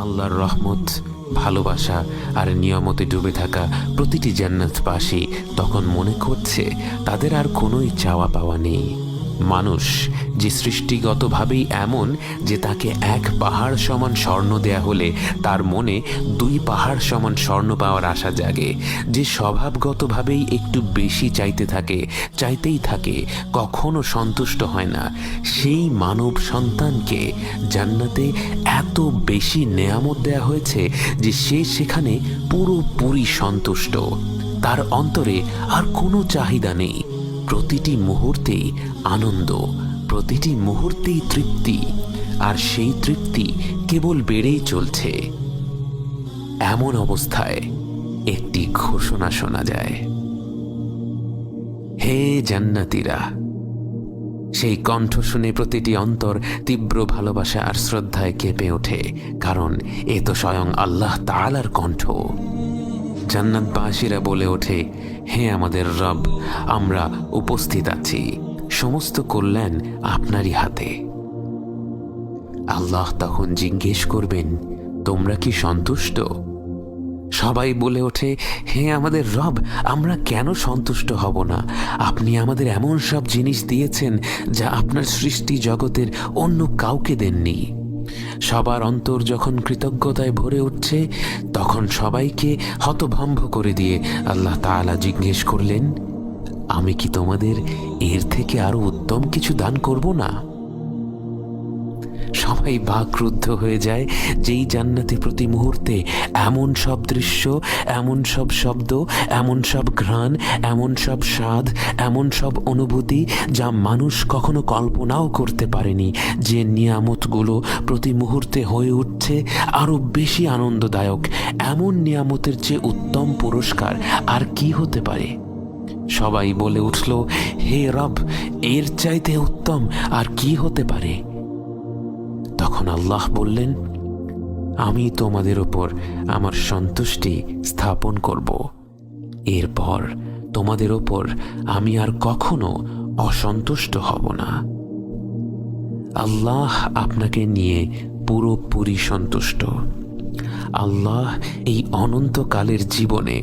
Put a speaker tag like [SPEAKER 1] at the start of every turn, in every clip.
[SPEAKER 1] আল্লাহর রহমত, ভালোবাসা আর নিয়ামতে ডুবে থাকা প্রতিটি জান্নাতবাসী তখন মনে করছে তাদের আর কোনোই চাওয়া পাওয়া নেই। মানুষ যে সৃষ্টিগতভাবেই এমন যে তাকে এক পাহাড় সমান স্বর্ণ দেয়া হলে তার মনে 2 পাহাড় সমান স্বর্ণ পাওয়ার আশা জাগে, যে স্বভাবগতভাবেই একটু বেশি চাইতেই থাকে, কখনো সন্তুষ্ট হয় না, সেই মানব সন্তানকে জান্নাতে এত বেশি নেয়ামত দেয়া হয়েছে যে সে সেখানে পুরোপুরি সন্তুষ্ট। তার অন্তরে আর কোনো চাহিদা নেই। প্রতিটি মুহূর্তেই আনন্দ, প্রতিটি মুহূর্তেই তৃপ্তি, আর সেই তৃপ্তি কেবল বেড়েই চলছে। এমন অবস্থায় একটি ঘোষণা শোনা যায়, হে জান্নাতীরা। সেই কণ্ঠ শুনে প্রতিটি অন্তর তীব্র ভালোবাসা আর শ্রদ্ধায় কেঁপে ওঠে, কারণ এ তো স্বয়ং আল্লাহ তাআলার কণ্ঠ। জান্নাতবাসীরা বলে ওঠে, হে আমাদের রব, আমরা উপস্থিত আছি, সমস্ত কল্যাণ আপনারই হাতে। আল্লাহ তখন জিজ্ঞেস করবেন, তোমরা কি সন্তুষ্ট? সবাই বলে ওঠে, হে আমাদের রব, আমরা কেন সন্তুষ্ট হব না? আপনি আমাদের এমন সব জিনিস দিয়েছেন যা আপনার সৃষ্টি জগতের অন্য কাউকে দেননি। সবার অন্তর যখন কৃতজ্ঞতায় ভরে উঠছে, তখন সবাইকে হতভম্ব করে দিয়ে আল্লাহ তাআলা জিজ্ঞেস করলেন, আমি কি তোমাদের এর থেকে আরো উত্তম কিছু দান করব না? সবাই বাকরুদ্ধ হয়ে যায়। যেই জান্নাতে প্রতি মুহূর্তে এমন সব দৃশ্য, এমন সব শব্দ, এমন সব ঘ্রাণ, এমন সব স্বাদ, এমন সব অনুভূতি যা মানুষ কখনো কল্পনাও করতে পারেনি, যে নিয়ামতগুলো প্রতি মুহূর্তে হয়ে উঠছে আরো বেশি আনন্দদায়ক। এমন নিয়ামতের চেয়ে উত্তম পুরস্কার আর কি হতে পারে? সবাই বলে উঠল, হে রব, এর চাইতে উত্তম আর কি হতে পারে? তখন আল্লাহ বললেন, আমি তোমাদের উপর আমার সন্তুষ্টি স্থাপন করব। এরপর তোমাদের উপর আমি আর কখনো অসন্তুষ্ট হব না। আল্লাহ আপনাকে নিয়ে পুরোপুরি সন্তুষ্ট। আল্লাহ এই অনন্তকালের জীবনে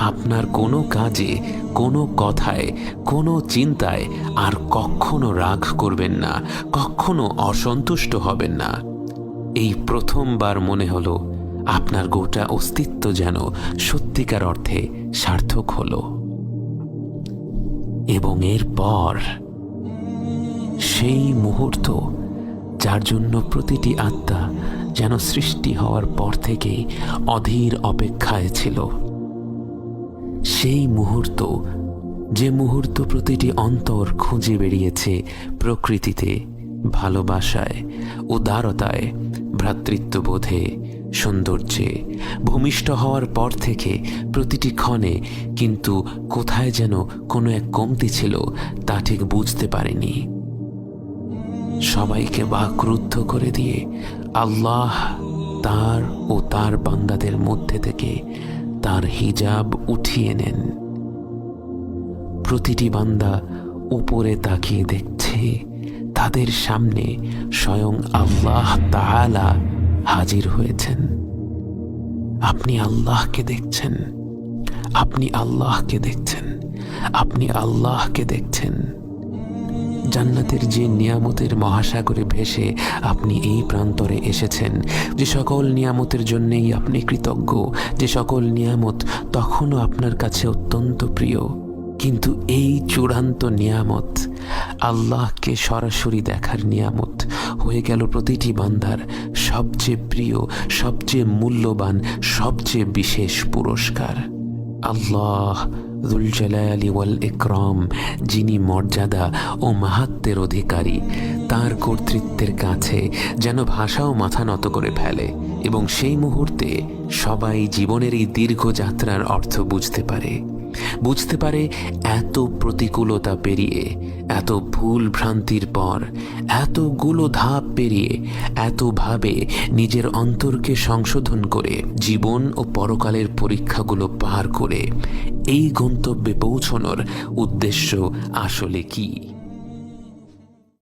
[SPEAKER 1] আপনার কোনো কাজে, কোনো কথায়, কোনো চিন্তায় আর কখনো রাগ করবেন না, কখনো অসন্তুষ্ট হবেন না। এই প্রথমবার মনে হলো আপনার গোটা অস্তিত্ব যেন সত্যিকার অর্থে সার্থক হলো। এবং এরপর সেই মুহূর্ত, যার জন্য প্রতিটি আত্মা যেন সৃষ্টি হওয়ার পর থেকেই অধীর অপেক্ষায় ছিল, সেই মুহূর্ত, যে মুহূর্ত প্রতিটি অন্তর খুঁজে বেরিয়েছে প্রকৃতিতে, ভালোবাসায়, উদারতায়, ভ্রাতৃত্ববোধে, সৌন্দর্যে, ভূমিষ্ঠ হওয়ার পর থেকে প্রতিটি ক্ষণে কিন্তু কোথায় যেন কোনো এক কমতি ছিল, তা ঠিক বুঝতে পারেনি। সবাইকে বাকরুদ্ধ করে দিয়ে আল্লাহ তার ও তার বান্দাদের মধ্যে থেকে তার হিজাব উঠিয়ে নেন। প্রতিটি বান্দা উপরে তাকিয়ে দেখছে, তাদের সামনে স্বয়ং আল্লাহ তাআলা হাজির হয়েছেন। আপনি আল্লাহকে দেখছেন, আপনি আল্লাহকে দেখছেন, আপনি আল্লাহকে দেখছেন। জান্নাতের যে নিয়ামতের মহাসাগরে ভেসে আপনি এই প্রান্তরে এসেছেন, যে সকল নিয়ামতের জন্যেই আপনি কৃতজ্ঞ, যে সকল নিয়ামত তখনও আপনার কাছে অত্যন্ত প্রিয়, কিন্তু এই চূড়ান্ত নিয়ামত, আল্লাহকে সরাসরি দেখার নিয়ামত, হয়ে গেল প্রতিটি বান্দার সবচেয়ে প্রিয়, সবচেয়ে মূল্যবান, সবচেয়ে বিশেষ পুরস্কার। আল্লাহ যুল জালালি ওয়াল ইকরাম, যিনি মর্যাদা ও মাহাত্ম্যের অধিকারী, তার কর্তৃত্বের কাছে যেন ভাষাও মাথা নত করে ফেলে, এবং সেই মুহূর্তে সবাই জীবনের এই দীর্ঘ যাত্রার অর্থ বুঝতে পারে এত প্রতিকূলতা পেরিয়ে, এত ভুল ভ্রান্তির পর, এতগুলো ধাপ পেরিয়ে, এতভাবে নিজের অন্তরকে সংশোধন করে, জীবন ও পরকালের পরীক্ষাগুলো পার করে এই গন্তব্যে পৌঁছানোর উদ্দেশ্য আসলে কি।